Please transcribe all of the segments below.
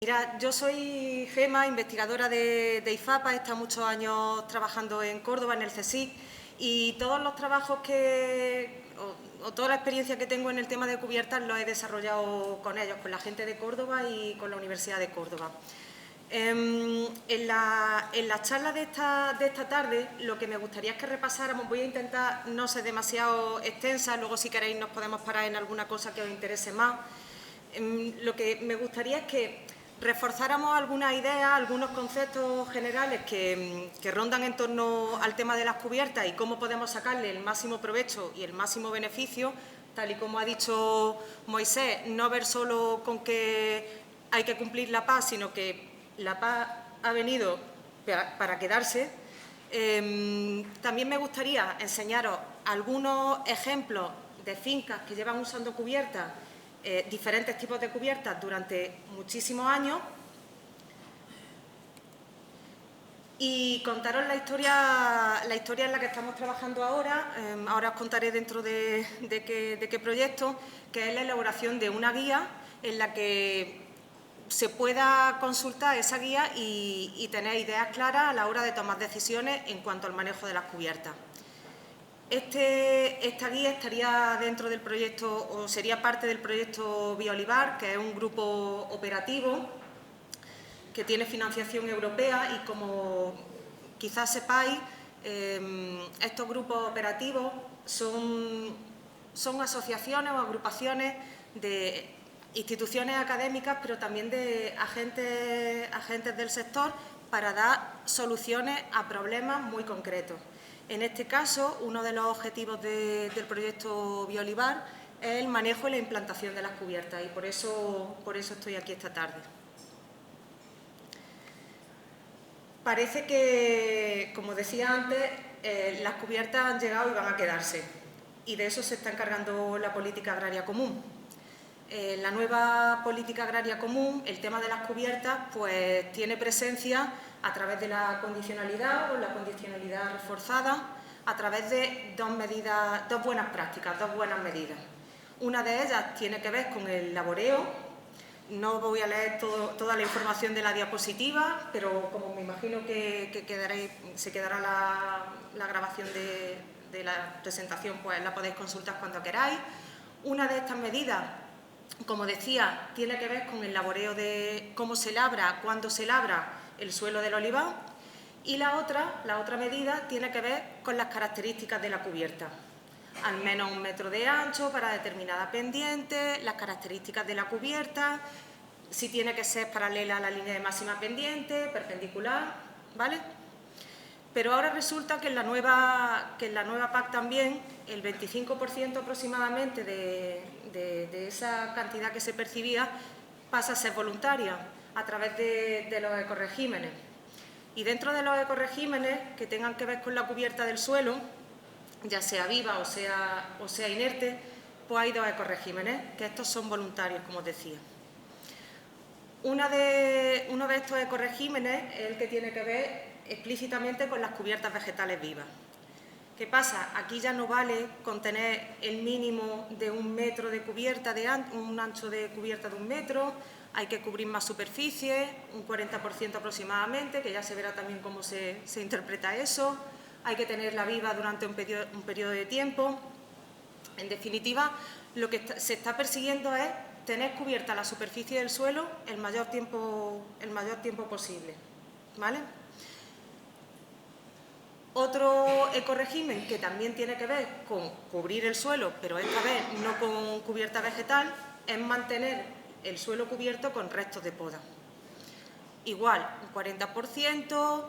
Mira, yo soy Gema, investigadora de IFAPA, he estado muchos años trabajando en Córdoba, en el CSIC, y todos los trabajos o toda la experiencia que tengo en el tema de cubiertas lo he desarrollado con ellos, con la gente de Córdoba y con la Universidad de Córdoba. En la charla de esta tarde, lo que me gustaría es que repasáramos, voy a intentar no ser demasiado extensa, luego si queréis nos podemos parar en alguna cosa que os interese más. Lo que me gustaría es que reforzáramos algunas ideas, algunos conceptos generales que rondan en torno al tema de las cubiertas y cómo podemos sacarle el máximo provecho y el máximo beneficio, tal y como ha dicho Moisés, no ver solo con que hay que cumplir la paz, sino que la paz ha venido para quedarse. También me gustaría enseñaros algunos ejemplos de fincas que llevan usando cubiertas, diferentes tipos de cubiertas durante muchísimos años, y contaros la historia en la que estamos trabajando ahora. Ahora os contaré dentro de qué proyecto, que es la elaboración de una guía en la que se pueda consultar esa guía y tener ideas claras a la hora de tomar decisiones en cuanto al manejo de las cubiertas. Esta guía estaría dentro del proyecto, o sería parte del proyecto Biolivar, que es un grupo operativo que tiene financiación europea y, como quizás sepáis, estos grupos operativos son asociaciones o agrupaciones de instituciones académicas, pero también de agentes del sector, para dar soluciones a problemas muy concretos. En este caso, uno de los objetivos del proyecto Biolivar es el manejo y la implantación de las cubiertas, y por eso estoy aquí esta tarde. Parece que, como decía antes, las cubiertas han llegado y van a quedarse, y de eso se está encargando la política agraria común. La nueva política agraria común, el tema de las cubiertas, pues tiene presencia a través de la condicionalidad o la condicionalidad reforzada, a través de dos buenas prácticas, dos buenas medidas. Una de ellas tiene que ver con el laboreo. No voy a leer toda la información de la diapositiva, pero como me imagino que se quedará la grabación de la presentación, pues la podéis consultar cuando queráis. Una de estas medidas, como decía, tiene que ver con el laboreo de cómo se labra, cuándo se labra el suelo del olivar, y la otra medida tiene que ver con las características de la cubierta. Al menos 1 metro de ancho para determinada pendiente, las características de la cubierta, si tiene que ser paralela a la línea de máxima pendiente, perpendicular, ¿vale? Pero ahora resulta que en la nueva PAC también el 25% aproximadamente de esa cantidad que se percibía pasa a ser voluntaria a través de los ecoregímenes. Y dentro de los ecoregímenes que tengan que ver con la cubierta del suelo, ya sea viva o sea inerte, pues hay dos ecoregímenes, que estos son voluntarios, como os decía. Uno de estos ecoregímenes es el que tiene que ver explícitamente con las cubiertas vegetales vivas. ¿Qué pasa? Aquí ya no vale con tener el mínimo de 1 metro de cubierta, un ancho de cubierta de 1 metro, hay que cubrir más superficie, un 40% aproximadamente, que ya se verá también cómo se interpreta eso. Hay que tenerla viva durante un periodo de tiempo. En definitiva, lo que se está persiguiendo es tener cubierta la superficie del suelo el mayor tiempo posible, ¿vale? Otro ecorégimen que también tiene que ver con cubrir el suelo, pero esta vez no con cubierta vegetal, es mantener el suelo cubierto con restos de poda. Igual, un 40%,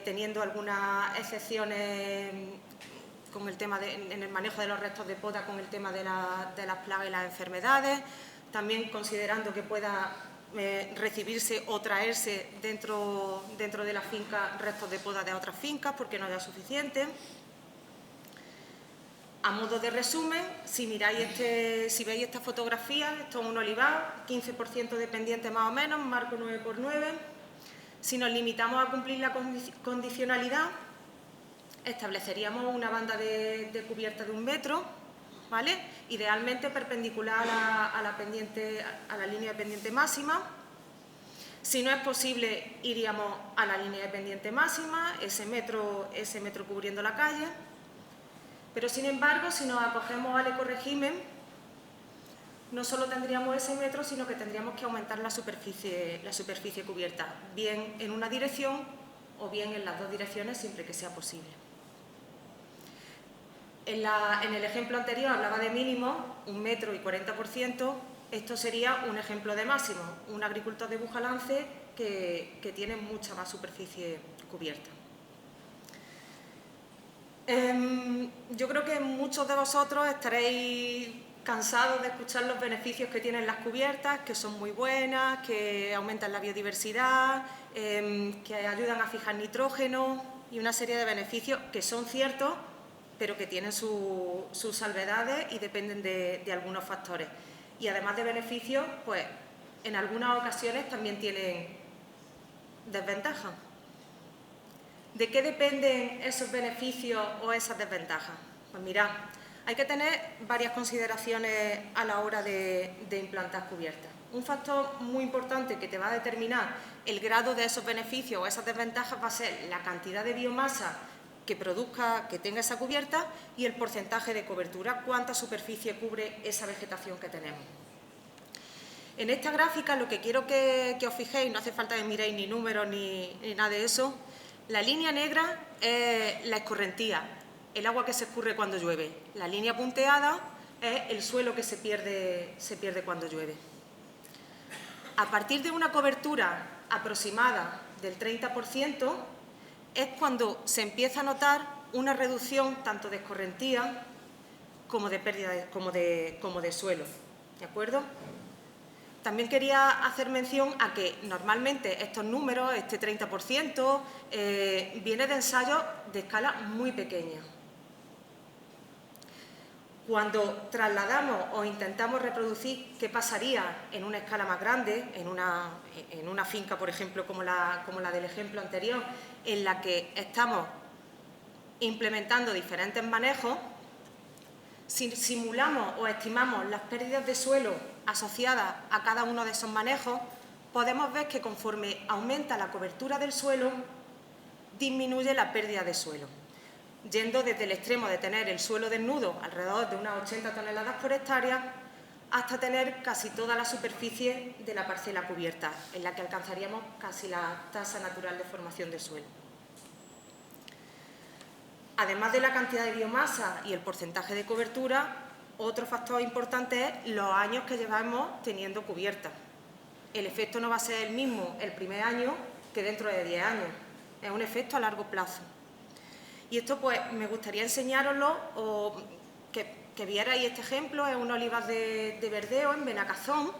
teniendo algunas excepciones con el tema en el manejo de los restos de poda, con el tema de las plagas y las enfermedades, también considerando que pueda recibirse o traerse dentro de la finca restos de poda de otras fincas porque no haya suficiente. A modo de resumen, si veis esta fotografía, esto es un olivar, 15% de pendiente más o menos, marco 9×9. Si nos limitamos a cumplir la condicionalidad, estableceríamos una banda de cubierta de 1 metro, ¿vale? Idealmente perpendicular a la línea de pendiente máxima. Si no es posible, iríamos a la línea de pendiente máxima, ese metro cubriendo la calle. Pero, sin embargo, si nos acogemos al ecorrégimen, no solo tendríamos ese metro, sino que tendríamos que aumentar la superficie cubierta, bien en una dirección o bien en las dos direcciones, siempre que sea posible. En el ejemplo anterior hablaba de mínimo, 1 metro y 40%, esto sería un ejemplo de máximo, un agricultor de Bujalance que tiene mucha más superficie cubierta. Yo creo que muchos de vosotros estaréis cansados de escuchar los beneficios que tienen las cubiertas, que son muy buenas, que aumentan la biodiversidad, que ayudan a fijar nitrógeno y una serie de beneficios que son ciertos, pero que tienen sus salvedades y dependen de algunos factores. Y además de beneficios, pues en algunas ocasiones también tienen desventajas. ¿De qué dependen esos beneficios o esas desventajas? Pues mirad, hay que tener varias consideraciones a la hora de implantar cubiertas. Un factor muy importante que te va a determinar el grado de esos beneficios o esas desventajas va a ser la cantidad de biomasa que tenga esa cubierta y el porcentaje de cobertura, cuánta superficie cubre esa vegetación que tenemos. En esta gráfica lo que quiero que os fijéis, no hace falta que miréis ni números ni nada de eso, la línea negra es la escorrentía, el agua que se escurre cuando llueve. La línea punteada es el suelo que se pierde cuando llueve. A partir de una cobertura aproximada del 30%, es cuando se empieza a notar una reducción tanto de escorrentía como de pérdida como de suelo. ¿De acuerdo? También quería hacer mención a que normalmente estos números, este 30%, viene de ensayos de escala muy pequeña. Cuando trasladamos o intentamos reproducir qué pasaría en una escala más grande, en una finca, por ejemplo, como la del ejemplo anterior, en la que estamos implementando diferentes manejos, si simulamos o estimamos las pérdidas de suelo asociadas a cada uno de esos manejos, podemos ver que conforme aumenta la cobertura del suelo, disminuye la pérdida de suelo, yendo desde el extremo de tener el suelo desnudo alrededor de unas 80 toneladas por hectárea hasta tener casi toda la superficie de la parcela cubierta, en la que alcanzaríamos casi la tasa natural de formación de suelo. Además de la cantidad de biomasa y el porcentaje de cobertura, otro factor importante es los años que llevamos teniendo cubierta. El efecto no va a ser el mismo el primer año que dentro de 10 años. Es un efecto a largo plazo. Y esto pues me gustaría enseñároslo o que vierais este ejemplo. Es un olivar de verdeo en Benacazón.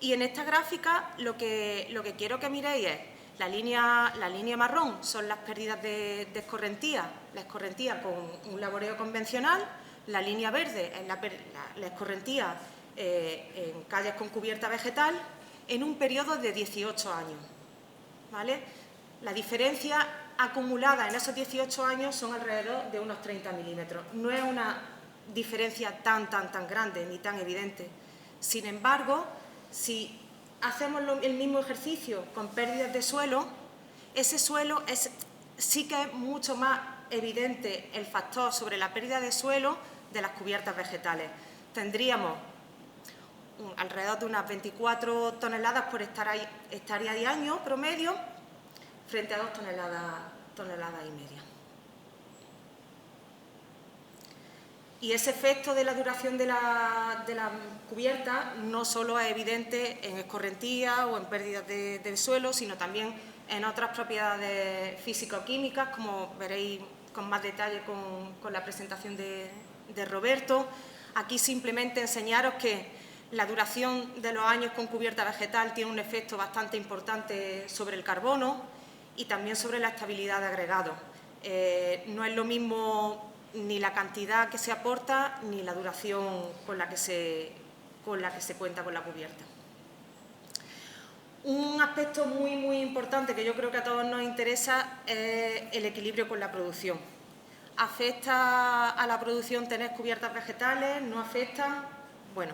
Y en esta gráfica lo que quiero que miréis es la línea marrón son las pérdidas de escorrentía, la escorrentía con un laboreo convencional, la línea verde es la escorrentía en calles con cubierta vegetal en un periodo de 18 años. ¿Vale? La diferencia acumulada en esos 18 años son alrededor de unos 30 milímetros. No es una diferencia tan grande ni tan evidente. Sin embargo, si hacemos el mismo ejercicio con pérdidas de suelo, ese suelo sí que es mucho más evidente el factor sobre la pérdida de suelo de las cubiertas vegetales. Tendríamos alrededor de unas 24 toneladas por hectárea de año promedio, frente a 2 toneladas y media. Y ese efecto de la duración de la cubierta no solo es evidente en escorrentía o en pérdidas de suelo, sino también en otras propiedades físico-químicas, como veréis con más detalle con la presentación de Roberto. Aquí simplemente enseñaros que la duración de los años con cubierta vegetal tiene un efecto bastante importante sobre el carbono y también sobre la estabilidad de agregados. No es lo mismo ni la cantidad que se aporta ni la duración con la que se cuenta con la cubierta. Un aspecto muy importante que yo creo que a todos nos interesa es el equilibrio con la producción. ¿Afecta a la producción tener cubiertas vegetales? ¿No afecta? Bueno,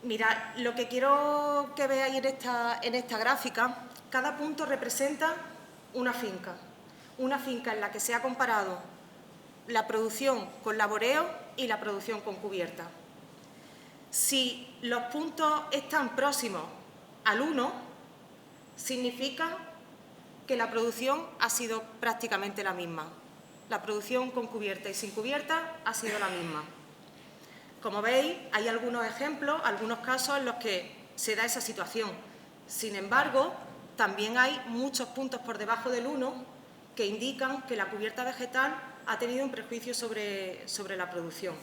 Mirad, lo que quiero que veáis en esta gráfica, cada punto representa una finca en la que se ha comparado la producción con laboreo y la producción con cubierta. Si los puntos están próximos al 1, significa que la producción ha sido prácticamente la misma. La producción con cubierta y sin cubierta ha sido la misma. Como veis, hay algunos ejemplos, algunos casos en los que se da esa situación. Sin embargo, también hay muchos puntos por debajo del 1 que indican que la cubierta vegetal ha tenido un prejuicio sobre la producción.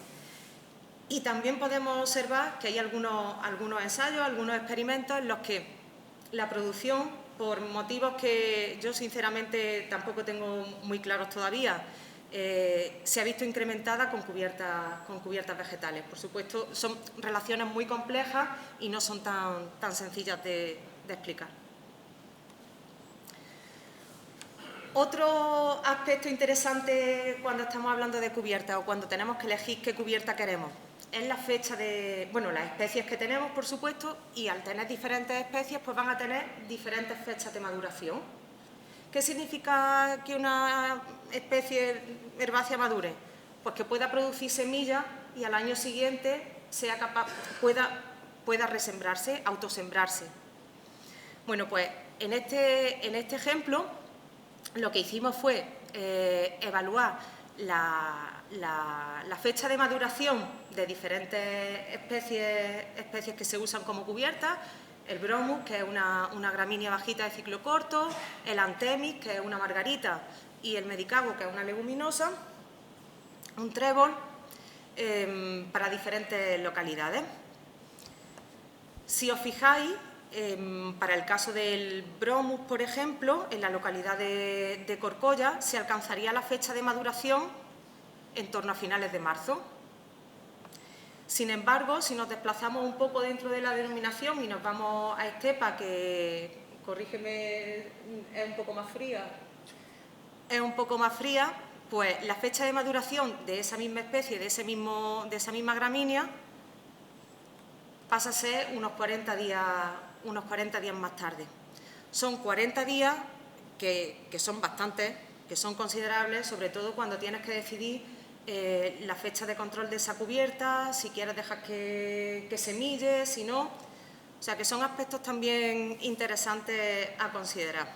Y también podemos observar que hay algunos ensayos, algunos experimentos en los que la producción, por motivos que yo sinceramente tampoco tengo muy claros todavía, se ha visto incrementada con cubiertas vegetales. Por supuesto, son relaciones muy complejas y no son tan sencillas de explicar. Otro aspecto interesante cuando estamos hablando de cubierta o cuando tenemos que elegir qué cubierta queremos es la fecha de, bueno, las especies que tenemos, por supuesto, y al tener diferentes especies, pues van a tener diferentes fechas de maduración. ¿Qué significa que una especie herbácea madure? Pues que pueda producir semillas y al año siguiente sea capaz, pueda resembrarse, autosembrarse. Bueno, pues en este ejemplo lo que hicimos fue evaluar la fecha de maduración de diferentes especies que se usan como cubiertas. El bromus, que es una gramínea bajita de ciclo corto, el anthemis, que es una margarita, y el medicago, que es una leguminosa, un trébol, para diferentes localidades. Si os fijáis, para el caso del bromus, por ejemplo, en la localidad de Corcolla, se alcanzaría la fecha de maduración en torno a finales de marzo. Sin embargo, si nos desplazamos un poco dentro de la denominación y nos vamos a estepa, que, corrígeme, es un poco más fría, pues la fecha de maduración de esa misma especie, de esa misma gramínea, pasa a ser unos 40 días más tarde. Son 40 días que son bastantes, que son considerables, sobre todo cuando tienes que decidir la fecha de control de esa cubierta, si quieres dejar que semille, si no. O sea, que son aspectos también interesantes a considerar.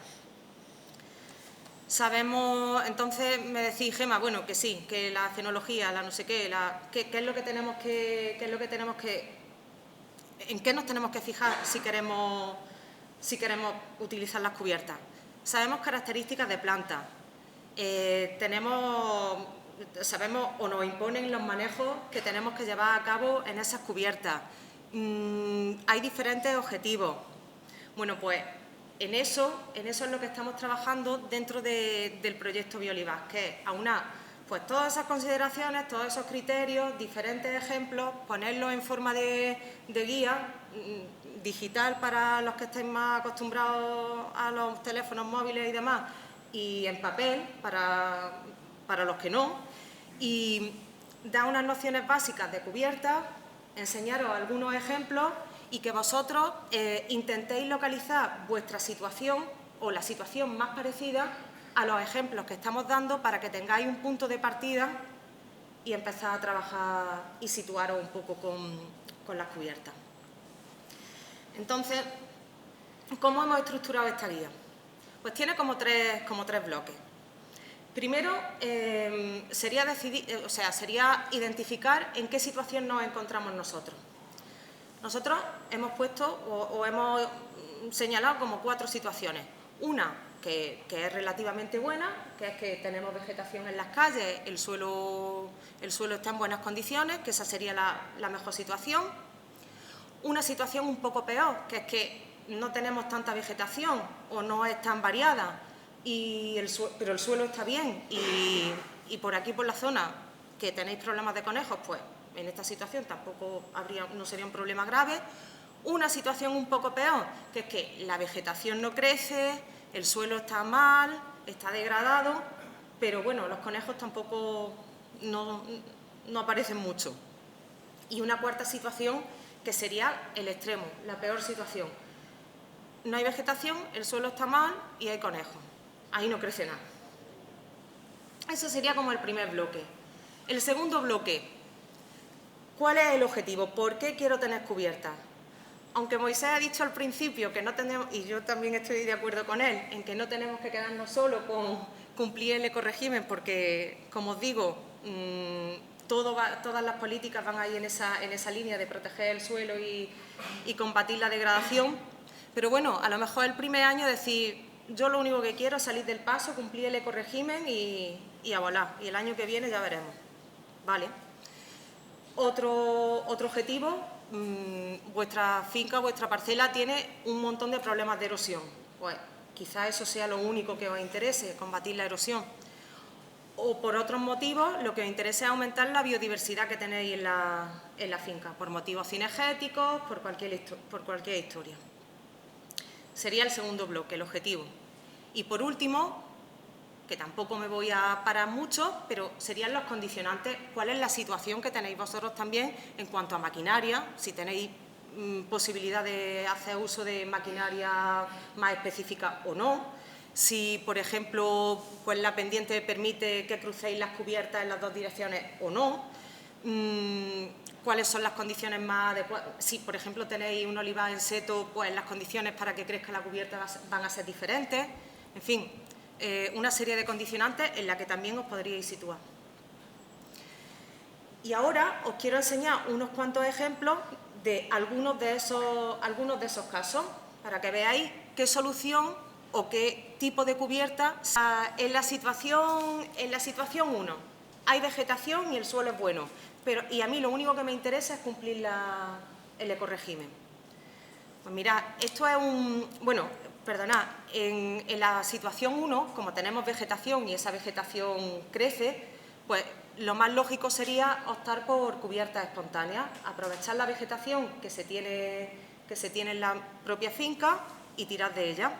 Sabemos, entonces me decís, Gemma, bueno, que sí, que la cenología, la no sé qué, ¿qué es lo que tenemos ¿en qué nos tenemos que fijar si queremos utilizar las cubiertas? Sabemos características de plantas, sabemos o nos imponen los manejos que tenemos que llevar a cabo en esas cubiertas. Hay diferentes objetivos. Bueno, pues en eso es lo que estamos trabajando dentro del proyecto Biolivas, que es aunar pues todas esas consideraciones, todos esos criterios, diferentes ejemplos, ponerlos en forma de guía digital para los que estén más acostumbrados a los teléfonos móviles y demás, y en papel para los que no, y dar unas nociones básicas de cubierta, enseñaros algunos ejemplos y que vosotros intentéis localizar vuestra situación o la situación más parecida a los ejemplos que estamos dando para que tengáis un punto de partida y empezar a trabajar y situaros un poco con las cubiertas. Entonces, ¿cómo hemos estructurado esta guía? Pues tiene como tres bloques. Primero, sería identificar en qué situación nos encontramos nosotros. Nosotros hemos puesto o hemos señalado como 4 situaciones. Una que es relativamente buena, que es que tenemos vegetación en las calles, el suelo está en buenas condiciones, que esa sería la mejor situación. Una situación un poco peor, que es que no tenemos tanta vegetación o no es tan variada, pero el suelo está bien y por aquí, por la zona, que tenéis problemas de conejos, pues en esta situación tampoco no sería un problema grave. Una situación un poco peor, que es que la vegetación no crece, el suelo está mal, está degradado, pero bueno, los conejos tampoco no aparecen mucho. Y una cuarta situación, que sería el extremo, la peor situación. No hay vegetación, el suelo está mal y hay conejos. Ahí no crece nada. Eso sería como el primer bloque. El segundo bloque, ¿cuál es el objetivo? ¿Por qué quiero tener cubiertas? Aunque Moisés ha dicho al principio que no tenemos, y yo también estoy de acuerdo con él, en que no tenemos que quedarnos solo con cumplir el ecorégimen, porque, como os digo, todas las políticas van ahí en esa línea de proteger el suelo y combatir la degradación. Pero bueno, a lo mejor el primer año decir, yo lo único que quiero es salir del paso, cumplir el ecorégimen y a volar. Y el año que viene ya veremos. Vale. Otro objetivo, vuestra finca, vuestra parcela tiene un montón de problemas de erosión. Pues quizás eso sea lo único que os interese, combatir la erosión. O por otros motivos, lo que os interesa es aumentar la biodiversidad que tenéis en la finca, por motivos cinegéticos, por cualquier historia. Sería el segundo bloque, el objetivo. Y por último, que tampoco me voy a parar mucho, pero serían los condicionantes. ¿Cuál es la situación que tenéis vosotros también en cuanto a maquinaria? Si tenéis posibilidad de hacer uso de maquinaria más específica o no. Si, por ejemplo, pues la pendiente permite que crucéis las cubiertas en las dos direcciones o no. Cuáles son las condiciones más adecuadas. Si, por ejemplo, tenéis un olivar en seto, pues las condiciones para que crezca la cubierta van a ser diferentes. En fin, una serie de condicionantes en la que también os podríais situar. Y ahora os quiero enseñar unos cuantos ejemplos de algunos de esos casos, para que veáis qué solución o qué tipo de cubierta. En la situación 1, hay vegetación y el suelo es bueno, y a mí lo único que me interesa es cumplir el ecorégimen. Pues mirad, esto es en la situación 1, como tenemos vegetación y esa vegetación crece, pues lo más lógico sería optar por cubiertas espontáneas, aprovechar la vegetación que se tiene en la propia finca y tirar de ella.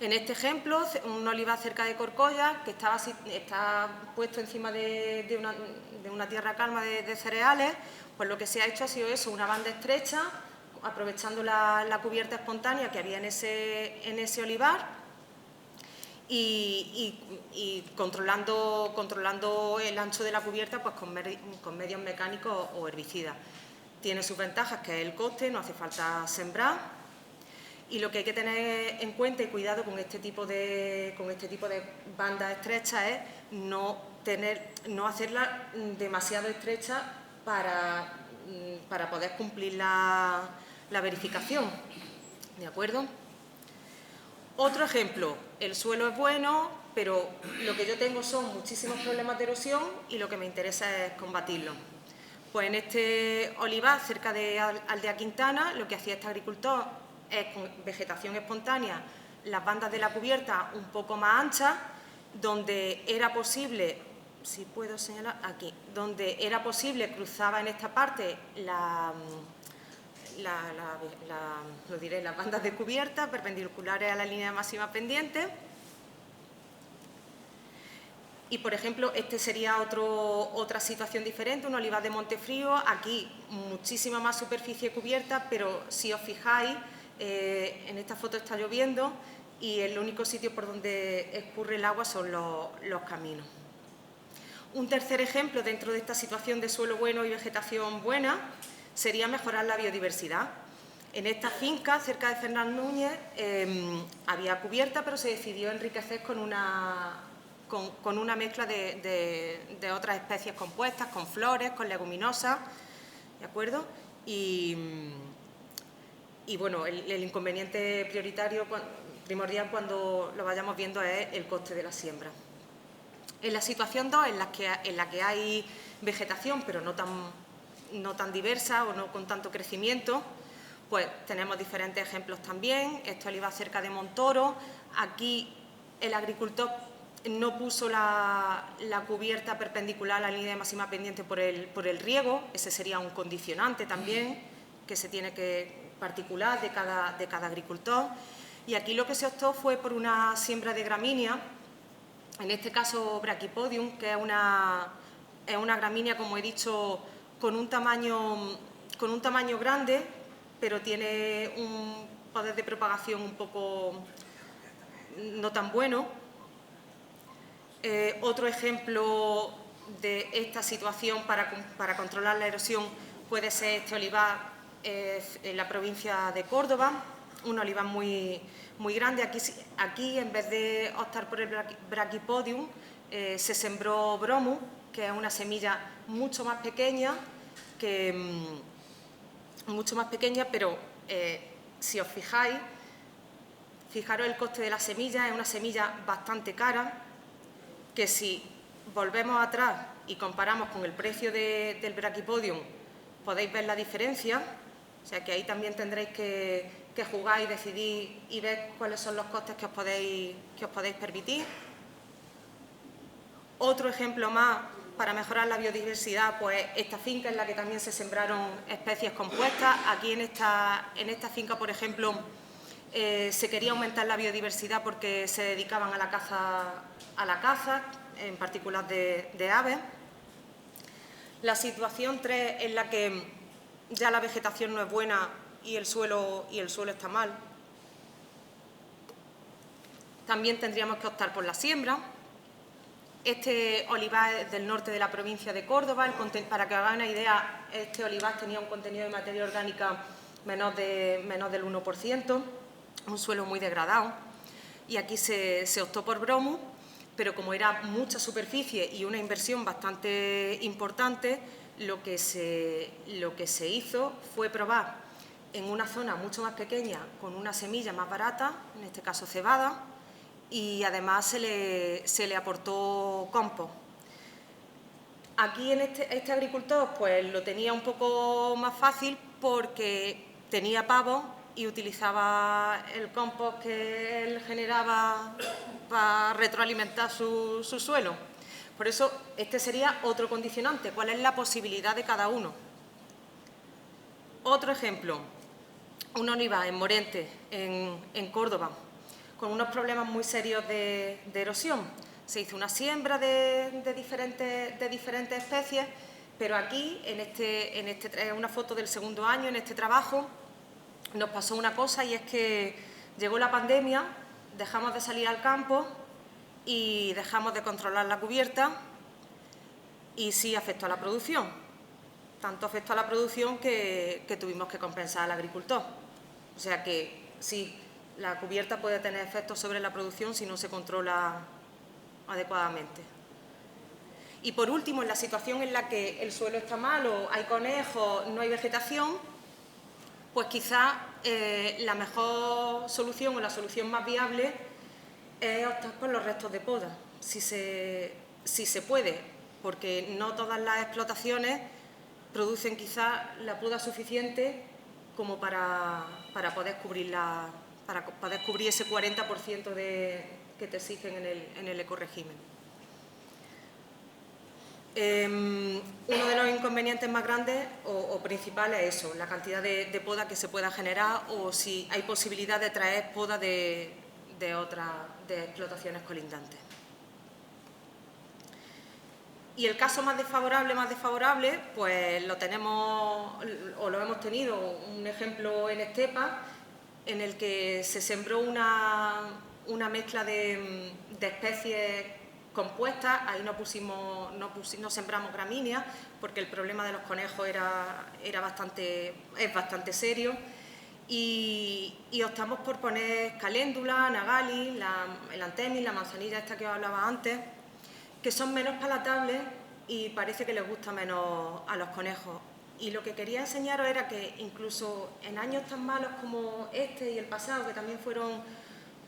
En este ejemplo, un olivar cerca de Corcolla, que está puesto encima de una tierra calma de cereales, pues lo que se ha hecho ha sido eso, una banda estrecha, aprovechando la cubierta espontánea que había en ese olivar y controlando el ancho de la cubierta pues con medios mecánicos o herbicidas. Tiene sus ventajas, que es el coste, no hace falta sembrar. Y lo que hay que tener en cuenta y cuidado con este tipo de bandas estrechas es no hacerla demasiado estrecha para poder cumplir la verificación. ¿De acuerdo? Otro ejemplo, el suelo es bueno, pero lo que yo tengo son muchísimos problemas de erosión y lo que me interesa es combatirlo. Pues en este olivar, cerca de Aldea Quintana, lo que hacía este agricultor es con vegetación espontánea, las bandas de la cubierta un poco más anchas, donde era posible, si puedo señalar aquí, donde era posible, cruzaba en esta parte las bandas de cubierta perpendiculares a la línea máxima pendiente. Y, por ejemplo, este sería otra situación diferente, un olivar de Montefrío. Aquí muchísima más superficie cubierta, pero si os fijáis, en esta foto está lloviendo y el único sitio por donde escurre el agua son los caminos. Un tercer ejemplo dentro de esta situación de suelo bueno y vegetación buena sería mejorar la biodiversidad. En esta finca, cerca de Fernán Núñez, había cubierta, pero se decidió enriquecer con una mezcla de otras especies compuestas, con flores, con leguminosas, ¿de acuerdo? Y bueno, el inconveniente primordial cuando lo vayamos viendo es el coste de la siembra. En la situación 2, en la que hay vegetación, pero no tan diversa o no con tanto crecimiento, pues tenemos diferentes ejemplos también. Este olivar cerca de Montoro. Aquí el agricultor no puso la cubierta perpendicular a la línea de máxima pendiente por el riego. Ese sería un condicionante también que se tiene que particular de cada agricultor. Y aquí lo que se optó fue por una siembra de gramínea, en este caso Brachypodium, que es una gramínea, como he dicho, con un tamaño con un tamaño grande, pero tiene un poder de propagación un poco no tan bueno. Otro ejemplo de esta situación para controlar la erosión puede ser este olivar en la provincia de Córdoba, un olivar muy grande. Aquí, en vez de optar por el Brachypodium, se sembró Bromus, que es una semilla mucho más pequeña, pero si os fijáis, fijaros el coste de la semilla, es una semilla bastante cara, que si volvemos atrás y comparamos con el precio del Brachypodium, podéis ver la diferencia. O sea que ahí también tendréis que jugar y decidir y ver cuáles son los costes que os podéis permitir. Otro ejemplo más para mejorar la biodiversidad, pues esta finca en la que también se sembraron especies compuestas. Aquí en esta finca, por ejemplo, se quería aumentar la biodiversidad porque se dedicaban a la caza, en particular de aves. La situación 3, en la que ya la vegetación no es buena y el suelo está mal. También tendríamos que optar por la siembra. Este olivar es del norte de la provincia de Córdoba. Para que os hagáis una idea, este olivar tenía un contenido de materia orgánica menos del 1%, un suelo muy degradado. Y aquí se optó por Bromus, pero como era mucha superficie y una inversión bastante importante, lo que se hizo fue probar en una zona mucho más pequeña, con una semilla más barata, en este caso cebada, y además se le aportó compost. Aquí este agricultor pues lo tenía un poco más fácil porque tenía pavos y utilizaba el compost que él generaba para retroalimentar su suelo. Por eso este sería otro condicionante, cuál es la posibilidad de cada uno. Otro ejemplo, un olivar en Morente, en Córdoba, con unos problemas muy serios de erosión. Se hizo una siembra de diferentes especies, pero aquí, en una foto del segundo año, en este trabajo, nos pasó una cosa, y es que llegó la pandemia, dejamos de salir al campo y dejamos de controlar la cubierta, y sí afectó a la producción. Tanto afectó a la producción que tuvimos que compensar al agricultor. O sea que sí, la cubierta puede tener efectos sobre la producción si no se controla adecuadamente. Y por último, en la situación en la que el suelo está malo, hay conejos, no hay vegetación, pues quizá la mejor solución o la solución más viable es optar por los restos de poda, si se puede, porque no todas las explotaciones producen quizá la poda suficiente como para poder cubrir ese 40% que te exigen en el ecorégimen. Uno de los inconvenientes más grandes o principales es eso, la cantidad de poda que se pueda generar, o si hay posibilidad de traer poda de explotaciones colindantes. Y el caso más desfavorable, pues lo hemos tenido, un ejemplo en Estepa, en el que se sembró una mezcla de especies compuestas. Ahí no sembramos gramíneas, porque el problema de los conejos es bastante serio, y optamos por poner caléndula, nagalis, el antemis, la manzanilla esta que os hablaba antes, que son menos palatables y parece que les gusta menos a los conejos. Y lo que quería enseñaros era que incluso en años tan malos como este y el pasado, que también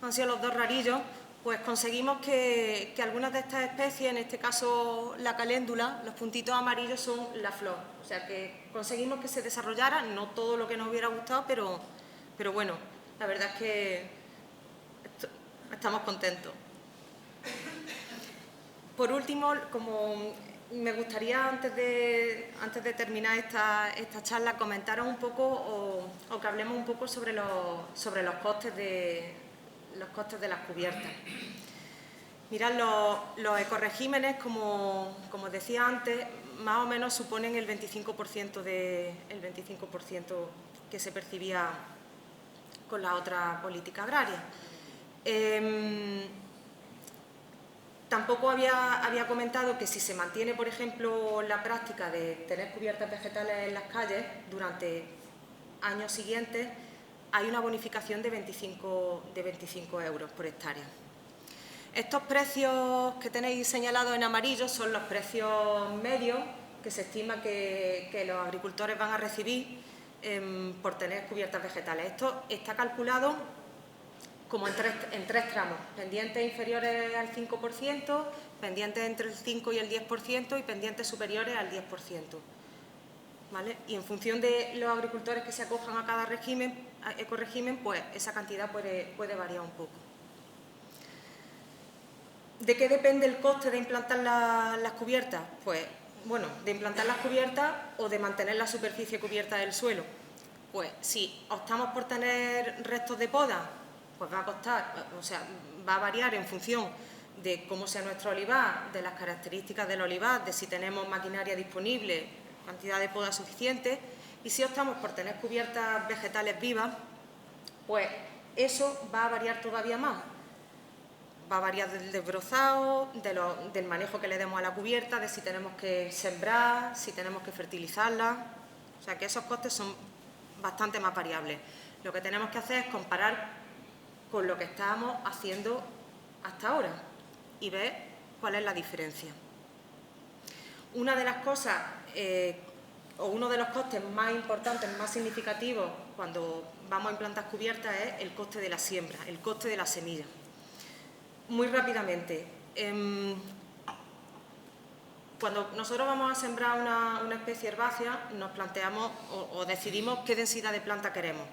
han sido los dos rarillos, pues conseguimos que algunas de estas especies, en este caso la caléndula, los puntitos amarillos son la flor. O sea que conseguimos que se desarrollara, no todo lo que nos hubiera gustado, pero bueno, la verdad es que estamos contentos. Por último, como me gustaría, antes de terminar esta charla, comentaros un poco o que hablemos un poco sobre los costes de las cubiertas. Mirad, los ecoregímenes, como decía antes, más o menos suponen el 25% que se percibía con la otra política agraria. Tampoco había comentado que si se mantiene, por ejemplo, la práctica de tener cubiertas vegetales en las calles durante años siguientes, hay una bonificación de 25 euros por hectárea. Estos precios que tenéis señalados en amarillo son los precios medios que se estima que los agricultores van a recibir por tener cubiertas vegetales. Esto está calculado como en tres tramos: pendientes inferiores al 5%, pendientes entre el 5 y el 10% y pendientes superiores al 10%. ¿Vale? Y en función de los agricultores que se acojan a cada ecorégimen, pues esa cantidad puede variar un poco. ¿De qué depende el coste de implantar las cubiertas? Pues, bueno, de implantar las cubiertas o de mantener la superficie cubierta del suelo. Pues si optamos por tener restos de poda, pues va a costar, o sea, va a variar en función de cómo sea nuestro olivar, de las características del olivar, de si tenemos maquinaria disponible, cantidad de poda suficiente. Y si optamos por tener cubiertas vegetales vivas, pues eso va a variar todavía más. Va a variar del desbrozado, del manejo que le demos a la cubierta, de si tenemos que sembrar, si tenemos que fertilizarla. O sea que esos costes son bastante más variables. Lo que tenemos que hacer es comparar con lo que estábamos haciendo hasta ahora y ver cuál es la diferencia. Una de las cosas o uno de los costes más importantes, más significativos cuando vamos a implantar cubiertas es el coste de la siembra, el coste de la semilla. Muy rápidamente, cuando nosotros vamos a sembrar una especie herbácea, nos planteamos o decidimos qué densidad de planta queremos.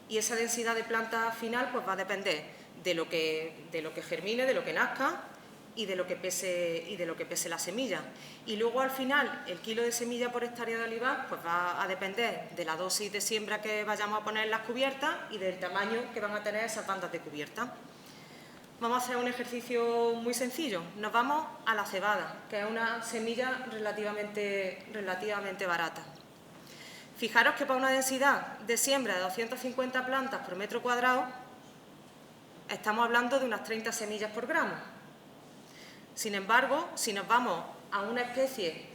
Y esa densidad de planta final pues va a depender de lo que germine, de lo que nazca y de lo que pese la semilla. Y luego al final el kilo de semilla por hectárea de olivar pues va a depender de la dosis de siembra que vayamos a poner en las cubiertas y del tamaño que van a tener esas bandas de cubierta. Vamos a hacer un ejercicio muy sencillo. Nos vamos a la cebada, que es una semilla relativamente barata. Fijaros que para una densidad de siembra de 250 plantas por metro cuadrado, estamos hablando de unas 30 semillas por gramo. Sin embargo, si nos vamos a una especie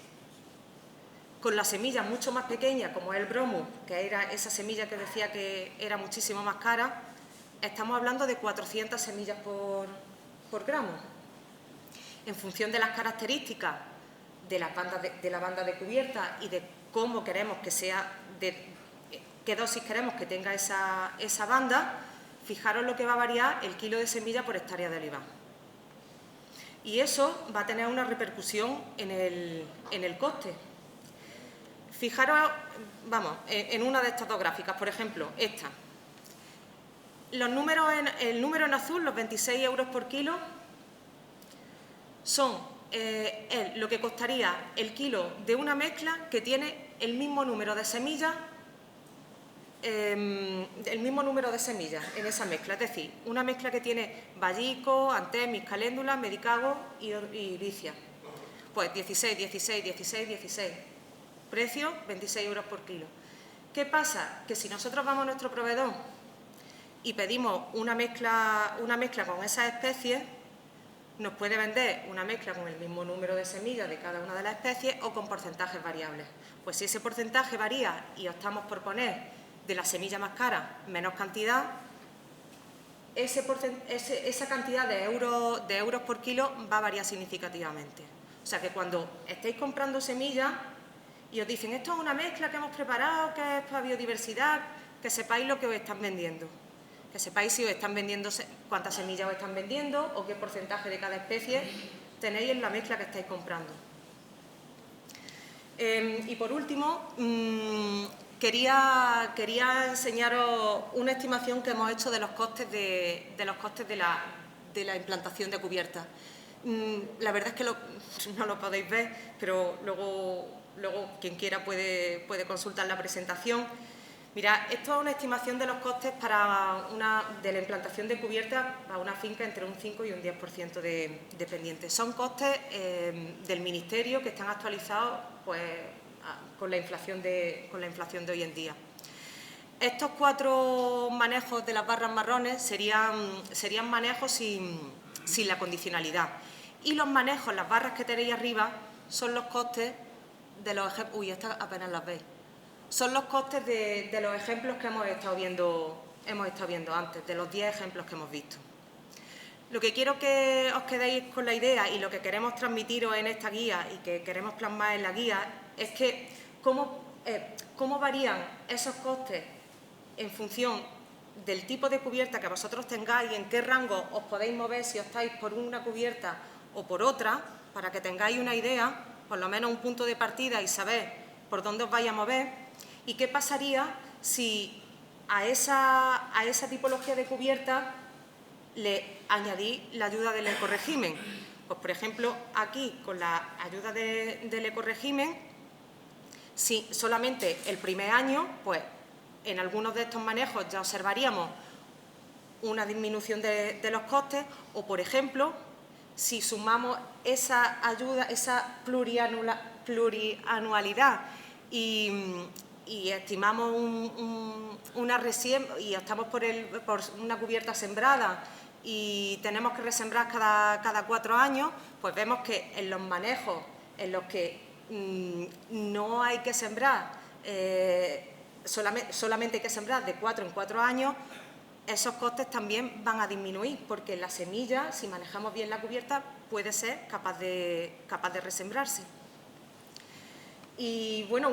con la semilla mucho más pequeña, como es el bromo, que era esa semilla que decía que era muchísimo más cara, estamos hablando de 400 semillas por gramo. En función de las características de la banda de cubierta y de cómo queremos que sea, qué dosis queremos que tenga esa banda, fijaros lo que va a variar el kilo de semilla por hectárea de olivar. Y eso va a tener una repercusión en el coste. Fijaros, vamos, en una de estas dos gráficas, por ejemplo, esta. El número en azul, los 26 euros por kilo, son lo que costaría el kilo de una mezcla que tiene el mismo número de semillas en esa mezcla. Es decir, una mezcla que tiene vallico, antemis, caléndula, medicago y vicia. Pues 16, 16, 16, 16. Precio, 26 euros por kilo. ¿Qué pasa? Que si nosotros vamos a nuestro proveedor y pedimos una mezcla con esas especies, nos puede vender una mezcla con el mismo número de semillas de cada una de las especies o con porcentajes variables. Pues si ese porcentaje varía y optamos por poner de la semilla más cara menos cantidad, esa cantidad de euros por kilo va a variar significativamente. O sea que cuando estéis comprando semillas y os dicen esto es una mezcla que hemos preparado, que es para biodiversidad, que sepáis lo que os están vendiendo. Que sepáis si os están vendiendo, cuántas semillas os están vendiendo o qué porcentaje de cada especie tenéis en la mezcla que estáis comprando. Y por último, quería enseñaros una estimación que hemos hecho de los costes de la implantación de cubiertas. La verdad es que no lo podéis ver, pero luego quien quiera puede consultar la presentación. Mira, esto es una estimación de los costes de la implantación de cubiertas a una finca entre un 5 y un 10% de pendientes. Son costes del Ministerio que están actualizados pues, con la inflación de hoy en día. Estos 4 manejos de las barras marrones serían manejos sin la condicionalidad. Y los manejos, las barras que tenéis arriba, son los costes de los ejemplos. Uy, estas apenas las veis. Son los costes de los ejemplos que hemos estado viendo antes, de los 10 ejemplos que hemos visto. Lo que quiero que os quedéis con la idea y lo que queremos transmitiros en esta guía y que queremos plasmar en la guía es que cómo varían esos costes en función del tipo de cubierta que vosotros tengáis y en qué rango os podéis mover si optáis por una cubierta o por otra, para que tengáis una idea, por lo menos un punto de partida y saber por dónde os vais a mover. ¿Y qué pasaría si a esa tipología de cubierta le añadís la ayuda del ecorégimen? Pues, por ejemplo, aquí, con la ayuda del ecorégimen, si solamente el primer año, pues en algunos de estos manejos ya observaríamos una disminución de los costes, o, por ejemplo, si sumamos esa ayuda, esa plurianualidad y estimamos y estamos por una cubierta sembrada y tenemos que resembrar cada 4 años, pues vemos que en los manejos en los que no hay que sembrar, solamente hay que sembrar de 4 en 4 años, esos costes también van a disminuir, porque la semilla, si manejamos bien la cubierta, puede ser capaz de resembrarse. Y bueno,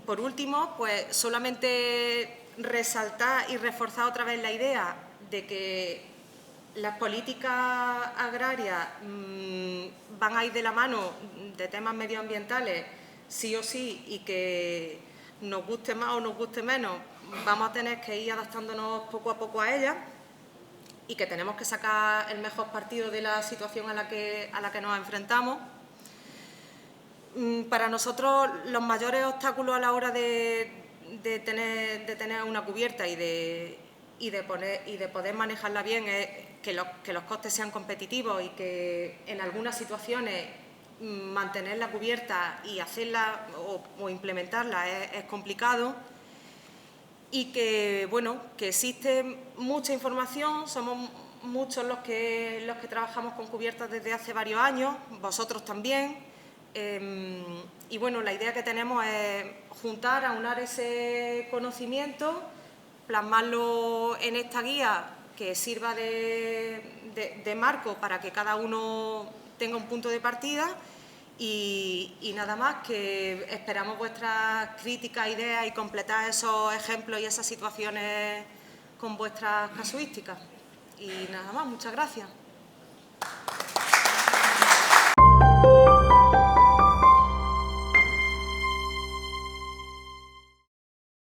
por último, pues solamente resaltar y reforzar otra vez la idea de que las políticas agrarias van a ir de la mano de temas medioambientales sí o sí, y que nos guste más o nos guste menos, vamos a tener que ir adaptándonos poco a poco a ellas, y que tenemos que sacar el mejor partido de la situación a la que nos enfrentamos. Para nosotros, los mayores obstáculos a la hora de tener una cubierta y de poder manejarla bien es que los costes sean competitivos y que en algunas situaciones mantener la cubierta y hacerla o implementarla es complicado, y que, bueno, que existe mucha información, somos muchos los que trabajamos con cubiertas desde hace varios años, vosotros también. Y bueno, la idea que tenemos es aunar ese conocimiento, plasmarlo en esta guía que sirva de marco para que cada uno tenga un punto de partida, y nada más, que esperamos vuestras críticas, ideas y completar esos ejemplos y esas situaciones con vuestras casuísticas. Y nada más, muchas gracias.